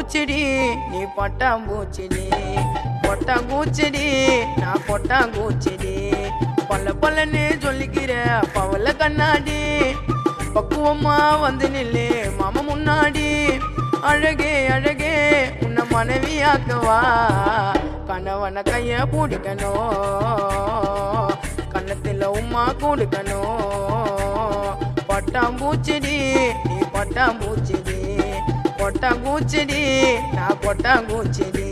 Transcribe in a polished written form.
பட்டாம்பூச்சிடி நீ பட்டாம்பூச்சிடி கொட்டாங்கூச்சிடி நான் கொட்டாங்கூச்சிடி பல்ல பல்லன்னு சொல்லிக்கிற பவல கண்ணாடி பக்குவமா வந்து நில்லு மாமா முன்னாடி அழகே அழகே உன்னை மனைவியாக்குவா கணவன கைய பிடிக்கணும் கண்ணத்துல உமா கொடுக்கணும் பட்டாம்பூச்சிடி நீ பட்டாம்பூச்சிடி கொட்டாங்கூச்சிடி நான் கொட்டாங்கூச்சிடி